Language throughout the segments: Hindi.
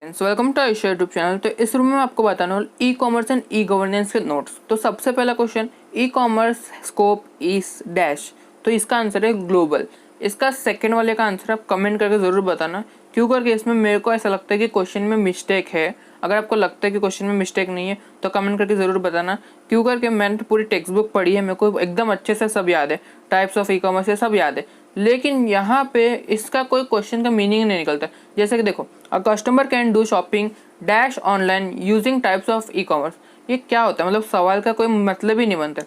वेलकम टू आयुष्य यूट्यूब चैनल। तो इस रूम में आपको बताना होगा e commerce and E governance के नोट्स। तो सबसे पहला question, e commerce scope is dash. तो इसका आंसर है ग्लोबल। इसका सेकंड वाले का आंसर आप कमेंट करके ज़रूर बताना, क्यों करके इसमें मेरे को ऐसा लगता है कि क्वेश्चन में मिस्टेक है। अगर आपको लगता है कि क्वेश्चन में मिस्टेक नहीं है तो कमेंट करके ज़रूर बताना, क्यों करके मैंने तो पूरी टेक्स्ट बुक पढ़ी है, मेरे को एकदम अच्छे से सब याद है, टाइप्स ऑफ ई कॉमर्स ये सब याद है, लेकिन यहाँ पे इसका कोई क्वेश्चन का मीनिंग नहीं निकलता। जैसे कि देखो, a customer can do shopping dash online using types of e commerce. ये क्या होता है, मतलब सवाल का कोई मतलब ही नहीं बनता।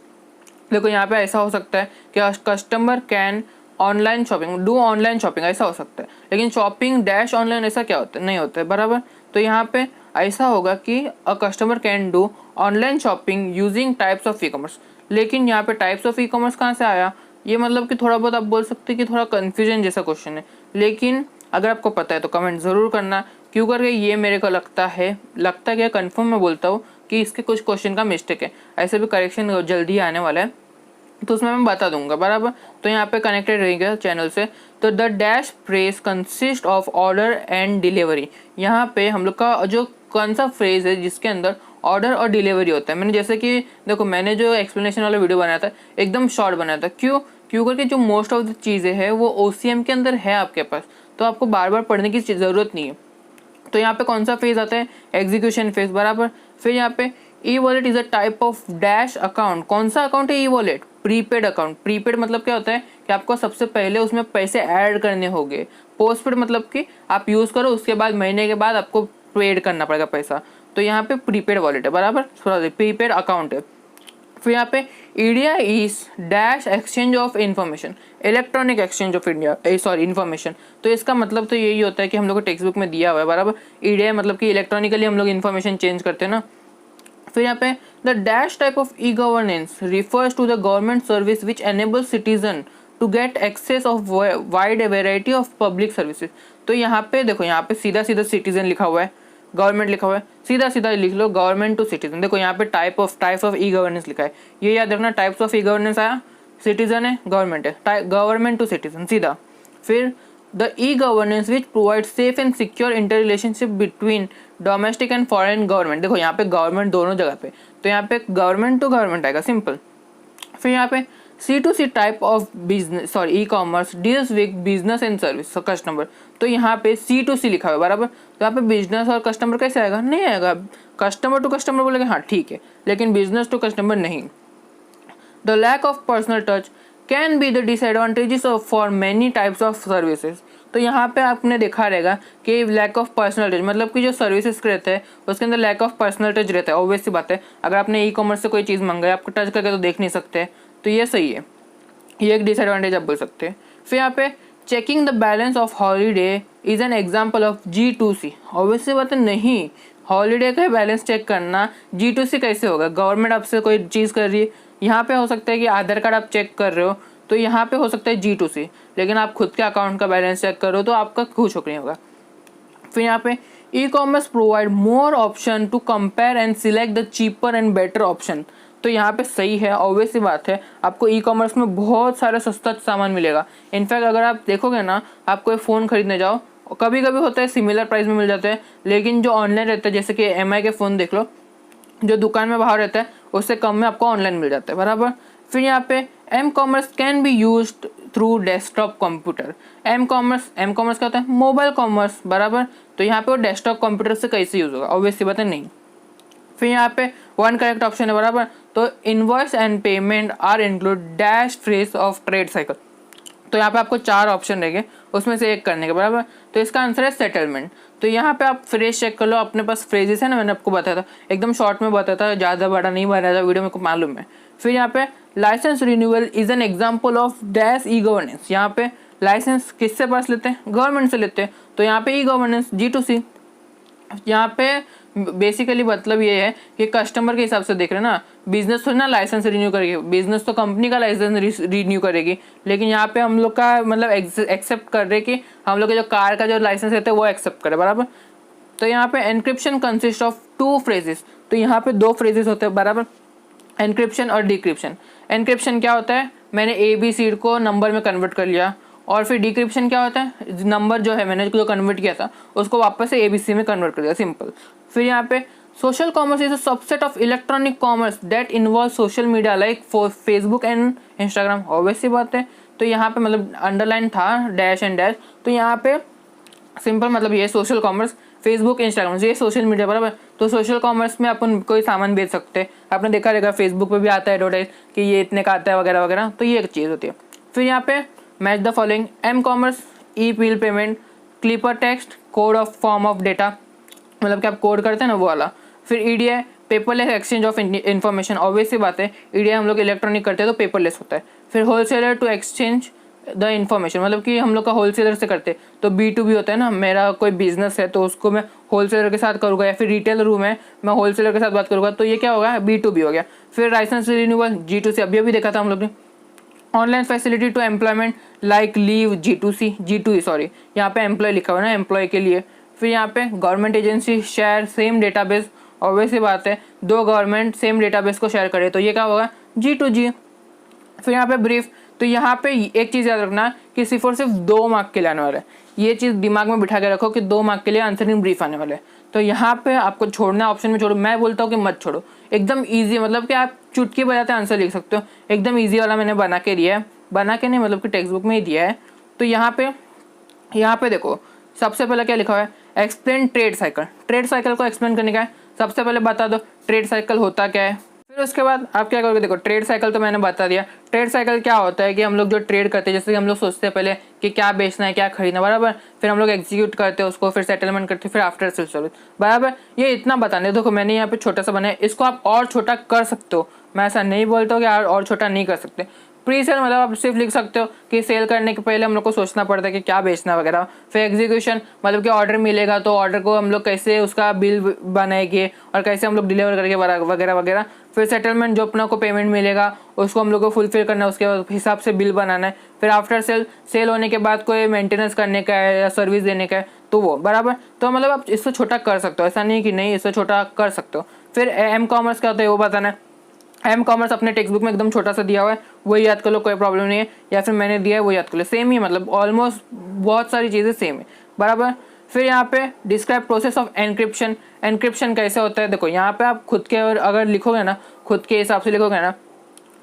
देखो यहाँ पे ऐसा हो सकता है कि customer can online shopping do online shopping, ऐसा हो सकता है, लेकिन शॉपिंग डैश ऑनलाइन ऐसा क्या होता है, नहीं होता है बराबर। तो यहाँ पे ऐसा होगा कि a customer can do online shopping using types of e commerce. लेकिन यहाँ पे टाइप्स ऑफ ई कॉमर्स कहाँ से आया, ये मतलब कि थोड़ा बहुत आप बोल सकते हैं कि थोड़ा कन्फ्यूजन जैसा क्वेश्चन है। लेकिन अगर आपको पता है तो कमेंट ज़रूर करना, क्यों करके ये मेरे को लगता है क्या कंफर्म मैं बोलता हूँ कि इसके कुछ क्वेश्चन का मिस्टेक है। ऐसे भी करेक्शन जल्दी आने वाला है तो उसमें मैं बता दूंगा बराबर। तो यहाँ पे कनेक्टेड रहेगा चैनल से। तो the dash phrase consist of order and delivery. यहाँ पे हम लोग का जो कौन सा फ्रेज है जिसके अंदर ऑर्डर और डिलीवरी होता है। मैंने जैसे कि देखो, मैंने जो एक्सप्लेनेशन वाला वीडियो बनाया था एकदम शॉर्ट बनाया था। क्यों करके जो मोस्ट ऑफ द चीज़ें हैं वो OCM के अंदर है आपके पास, तो आपको बार बार पढ़ने की ज़रूरत नहीं है। तो यहाँ पे कौन सा फेज आता है, एग्जीक्यूशन फेज बराबर। फिर यहाँ पे e wallet is a type of dash account. कौन सा अकाउंट है e wallet, prepaid account. Prepaid मतलब क्या होता है कि आपको सबसे पहले उसमें पैसे ऐड करने होंगे। पोस्टपेड मतलब कि आप यूज़ करो उसके बाद महीने के बाद आपको पेड करना पड़ेगा पैसा। तो यहाँ पे प्रीपेड वॉलेट है बराबर, सॉरी प्रीपेड अकाउंट है। फिर यहाँ पे India is dash exchange of information, electronic exchange of India information. तो इसका मतलब तो यही होता है कि हम लोग को टेक्स्ट बुक में दिया हुआ है बराबर, ईडीआई मतलब कि इलेक्ट्रॉनिकली हम लोग इन्फॉर्मेशन चेंज करते हैं ना। फिर यहाँ पे the dash type of e governance refers to the government service which enable citizen to get access of wide variety of public services. तो यहाँ पे देखो, यहाँ पे सीधा सीधा सिटीजन लिखा हुआ है, गवर्नमेंट लिखा हुआ है, सीधा सीधा लिख लो गवर्नमेंट टू सिटीजन। देखो यहाँ पे टाइप्स ऑफ ई गवर्नेंस लिखा है, ये याद रखना। टाइप्स ऑफ ई गवर्नेंस आया, सिटीजन है, गवर्नमेंट है, गवर्नमेंट टू सिटीजन सीधा। फिर the e governance which provide safe and secure inter relationship between domestic and foreign government. देखो यहाँ पे गवर्नमेंट दोनों जगह पे, तो यहाँ पे गवर्नमेंट टू गवर्नमेंट आएगा, सिंपल। फिर यहाँ पे C2C type of business e commerce deals with business and service customer. तो यहाँ पे C2C लिखा हुआ है बराबर, तो यहाँ पे बिजनेस और कस्टमर कैसे आएगा, नहीं आएगा। कस्टमर टू कस्टमर बोलेगा हाँ ठीक है, लेकिन बिजनेस टू कस्टमर नहीं। The lack of personal touch can be the disadvantages of for many types of services. तो यहाँ पे आपने देखा रहेगा कि लैक ऑफ पर्सनल टच मतलब कि जो सर्विसेज रहते हैं उसके अंदर लैक ऑफ पर्सनल टच रहता है। ऑब्वियस सी बात है, अगर आपने ई कॉमर्स से कोई चीज़ मंगाई आपको टच करके तो देख नहीं सकते, तो ये सही है, ये एक डिसएडवांटेज आप बोल सकते हैं। फिर यहाँ पे checking the balance of holiday is an example of G2C। Obviously बात है, नहीं, हॉलीडे का बैलेंस चेक करना G2C कैसे होगा। गवर्नमेंट आपसे कोई चीज़ कर रही है, यहाँ पे हो सकता है कि आधार कार्ड आप चेक कर रहे हो तो यहाँ पे हो सकता है G2C, लेकिन आप खुद के अकाउंट का बैलेंस चेक करो तो आपका कुछ नहीं होगा। फिर यहाँ पे e commerce provide more option to compare and select the cheaper and better option. तो यहाँ पे सही है, ऑब्वियस सी बात है, आपको ई कॉमर्स में बहुत सारा सस्ता सामान मिलेगा। इनफैक्ट अगर आप देखोगे ना, आप कोई फ़ोन खरीदने जाओ, कभी कभी होता है सिमिलर प्राइस में मिल जाते हैं, लेकिन जो ऑनलाइन रहता है जैसे कि MI के फ़ोन देख लो, जो दुकान में बाहर रहता है उससे कम में आपको ऑनलाइन मिल जाता है बराबर। फिर यहाँ पे m commerce can be use through desktop computer. M commerce क्या होता है, मोबाइल कॉमर्स बराबर। तो यहाँ पे वो डेस्कटॉप कंप्यूटर से कैसे यूज़ होगा, ऑब्वियस सी बात है नहीं। फिर यहाँ पे वन करेक्ट ऑप्शन है बराबर। तो invoice and payment are include dash phase of trade cycle. तो यहाँ पे आपको 4 ऑप्शन रहेंगे, उसमें से एक करने के बराबर। तो इसका आंसर है सेटलमेंट। तो यहाँ पे आप फ्रेज चेक कर लो, अपने पास फ्रेजेस है ना, मैंने आपको बताया था, एकदम शॉर्ट में बताया था, ज़्यादा बड़ा नहीं बनाया था वीडियो, मेरे को मालूम है। फिर यहाँ पे licence renewal is an example of dash e governance. यहाँ पे लाइसेंस किससे पास लेते हैं, गवर्नमेंट से लेते हैं, तो यहाँ पे ई गवर्नेंस G2C। यहाँ पे बेसिकली मतलब ये है कि कस्टमर के हिसाब से देख रहे हैं ना, बिजनेस थोड़ी ना लाइसेंस रिन्यू करेगी, बिजनेस तो कंपनी का लाइसेंस रिन्यू करेगी, लेकिन यहाँ पे हम लोग का मतलब एक्सेप्ट कर रहे कि हम लोग के जो कार का जो लाइसेंस रहता है वो एक्सेप्ट करे बराबर। तो यहाँ पे एनक्रिप्शन कंसिस्ट ऑफ 2 फ्रेजेस। तो यहाँ पे 2 फ्रेजेस होते हैं बराबर, एनक्रिप्शन और डिक्रिप्शन। एनक्रिप्शन क्या होता है, मैंने ABCD को नंबर में कन्वर्ट कर लिया, और फिर डिक्रिप्शन क्या होता है, नंबर जो है मैंने जो कन्वर्ट किया था उसको वापस से ABC में कन्वर्ट कर दिया, सिंपल। फिर यहाँ पे social commerce is a subset of electronic commerce that involve social media like Facebook and Instagram, obvious सी बात है। तो यहाँ पे मतलब अंडरलाइन था डैश एंड डैश, तो यहाँ पे सिंपल मतलब ये सोशल कॉमर्स फेसबुक इंस्टाग्राम ये सोशल मीडिया बराबर। तो सोशल कॉमर्स में अपन कोई सामान बेच सकते हैं, आपने देखा रहेगा फेसबुक पे भी आता है एडवर्टाइज कि ये इतने का आता है वगैरह वगैरह, तो ये एक चीज़ होती है। फिर यहाँ पे match the following, m commerce e bill payment, clipper text, code of form of data, मतलब कि आप कोड करते हैं ना वो वाला। फिर EDI paperless exchange of information, obvious सी बात है EDI हम लोग इलेक्ट्रॉनिक करते हैं तो पेपरलेस होता है। फिर wholesaler to exchange the information, मतलब कि हम लोग का होलसेलर से करते हैं तो B2B होता है ना, मेरा कोई बिजनेस है तो उसको मैं होलसेलर के साथ करूँगा, या फिर रिटेलर हूँ मैं होलसेलर के साथ बात करूँगा, तो ये क्या होगा B2B हो गया। फिर लाइसेंस रिन्यूअल G2C, अभी देखा था हम लोग ने। Online facility to employment like leave G2E sorry, यहाँ पे एम्प्लॉय लिखा हुआ है ना, एम्प्लॉय के लिए। फिर यहाँ पे government agency share same database, obvious सी बात है दो गवर्नमेंट सेम डेटाबेस को शेयर करे तो ये क्या होगा G2G। फिर यहाँ पे ब्रीफ, तो यहाँ पे एक चीज़ याद रखना कि सिर्फ और सिर्फ 2 मार्क के लिए आने वाला है, ये चीज़ दिमाग में बिठा के रखो कि 2 मार्क के लिए आंसरिंग ब्रीफ आने वाले हैं। तो यहाँ पे आपको छोड़ना ऑप्शन में छोड़ो, मैं बोलता हूँ कि मत छोड़ो, एकदम ईजी, मतलब कि आप चुटकी बजाते आंसर लिख सकते हो, एकदम ईजी वाला मैंने बना के दिया है, बना के नहीं मतलब कि टेक्स्ट बुक में ही दिया है। तो यहाँ पे देखो सबसे पहले क्या लिखा हुआ है, explain trade cycle, trade cycle को एक्सप्लेन करने का है, सबसे पहले बता दो ट्रेड साइकिल होता क्या है। फिर उसके बाद आप क्या करोगे, देखो ट्रेड साइकिल तो मैंने बता दिया, ट्रेड साइकिल क्या होता है कि हम लोग जो ट्रेड करते हैं, जैसे कि हम लोग सोचते हैं पहले कि क्या बेचना है क्या खरीदना बराबर, फिर हम लोग एग्जीक्यूट करते हैं उसको, फिर सेटलमेंट करते हैं, फिर आफ्टर सेल सर्विस बराबर। ये इतना बताने, देखो मैंने यहाँ पे छोटा सा बनाया, इसको आप और छोटा कर सकते हो, मैं ऐसा नहीं बोलता हूँ कि और छोटा नहीं कर सकते। प्री सेल मतलब आप सिर्फ लिख सकते हो कि सेल करने के पहले हम लोग को सोचना पड़ता है कि क्या बेचना वगैरह। फिर एग्जीक्यूशन मतलब कि ऑर्डर मिलेगा तो ऑर्डर को हम लोग कैसे उसका बिल बनाएंगे और कैसे हम लोग डिलीवर करके वगैरह वगैरह। फिर सेटलमेंट, जो अपना को पेमेंट मिलेगा उसको हम लोग को फुलफिल करना है, उसके हिसाब से बिल बनाना है। फिर आफ्टर सेल होने के बाद कोई मेंटेनेंस करने का है या सर्विस देने का है तो वो बराबर। तो मतलब आप इससे छोटा कर सकते हो, ऐसा नहीं कि नहीं, इससे छोटा कर सकते हो। फिर एम कॉमर्स क्या होता है वो बताना है, एम कॉमर्स अपने टेक्स्ट बुक में एकदम छोटा सा दिया हुआ है, वही याद कर लो, कोई प्रॉब्लम नहीं है, या फिर मैंने दिया है वो याद कर लो, सेम ही, मतलब ऑलमोस्ट बहुत सारी चीज़ें सेम है बराबर। फिर यहाँ पे describe process of encryption, encryption कैसे होता है, देखो यहाँ पे आप खुद के अगर लिखोगे ना, खुद के हिसाब से लिखोगे ना,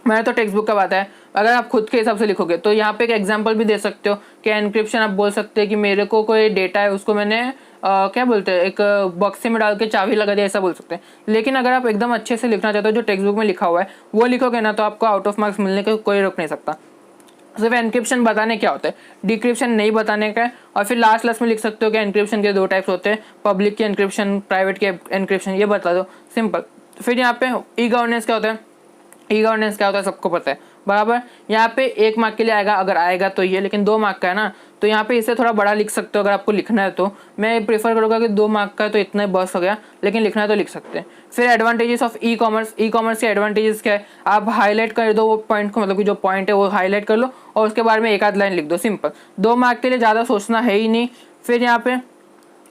मैंने तो टेक्स्ट बुक का बात है, अगर आप खुद के हिसाब से लिखोगे तो यहाँ पे एक एग्जांपल भी दे सकते हो कि एनक्रिप्शन आप बोल सकते हैं कि मेरे को कोई डेटा है उसको मैंने क्या बोलते हैं एक बक्से में डाल के चाबी लगा दिया, ऐसा बोल सकते हैं। लेकिन अगर आप एकदम अच्छे से लिखना चाहते हो जो टेक्स्ट बुक में लिखा हुआ है वो लिखोगे ना, तो आपको आउट ऑफ मार्क्स मिलने का कोई रोक नहीं सकता। सिर्फ एनक्रिप्शन बताने क्या होता है, डिक्रिप्शन नहीं बताने का है। और फिर लास्ट में लिख सकते हो कि एनक्रिप्शन के 2 टाइप्स होते हैं, पब्लिक की एनक्रिप्शन, प्राइवेट की एनक्रिप्शन, ये बता दो, सिंपल। फिर यहाँ पे ई गवर्नेंस क्या होता है, ई गवर्नेंस क्या होता है सबको पता है बराबर। यहाँ पे 1 मार्क के लिए आएगा, अगर आएगा तो ये, लेकिन 2 मार्क का है ना, तो यहाँ पे इसे थोड़ा बड़ा लिख सकते हो अगर आपको लिखना है तो। मैं प्रेफर करूँगा कि 2 मार्क का तो इतना बस हो गया, लेकिन लिखना है तो लिख सकते हैं। फिर advantages of e commerce, e commerce के एडवांटेजेस क्या है, आप हाईलाइट कर दो वो पॉइंट को, मतलब कि जो पॉइंट है वो हाईलाइट कर लो और उसके बारे में 1 आध लाइन लिख दो, सिंपल। 2 मार्क के लिए ज़्यादा सोचना है ही नहीं। फिर यहाँ पे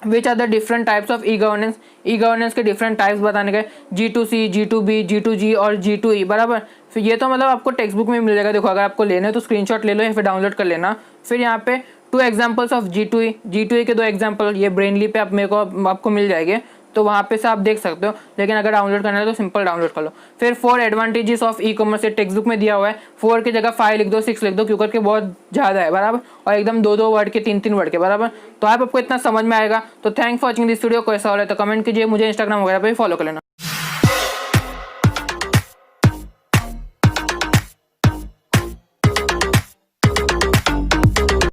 which are the different types of e governance, e governance के डिफरेंट टाइप्स बताने गए, G2C, G2B, G2G और G2E बराबर। फिर ये तो मतलब आपको टेक्स्ट बुक में मिल जाएगा, देखो अगर आपको लेना है तो स्क्रीनशॉट ले लो या फिर डाउनलोड कर लेना। फिर यहाँ पे 2 एग्जांपल्स ऑफ G2E, G2E के 2 एग्जांपल ये ब्रेनली पे आप मेरे को आपको मिल जाएंगे, तो वहाँ पे से आप देख सकते हो, लेकिन अगर डाउनलोड करना है तो सिंपल डाउनलोड कर लो। फिर 4 advantages of e commerce, text book में दिया हुआ है, 4 की जगह 5 लिख दो, 6 लिख दो, क्योंकि के बहुत ज़्यादा है बराबर, और एकदम 2-2 वर्ड के 3-3 वर्ड के बराबर। तो आपको इतना समझ में आएगा। तो thanks for watching this video, कोई सवाल है तो कमेंट कीजिए, मुझे इंस्टाग्राम वगैरह पे फॉलो कर लेना।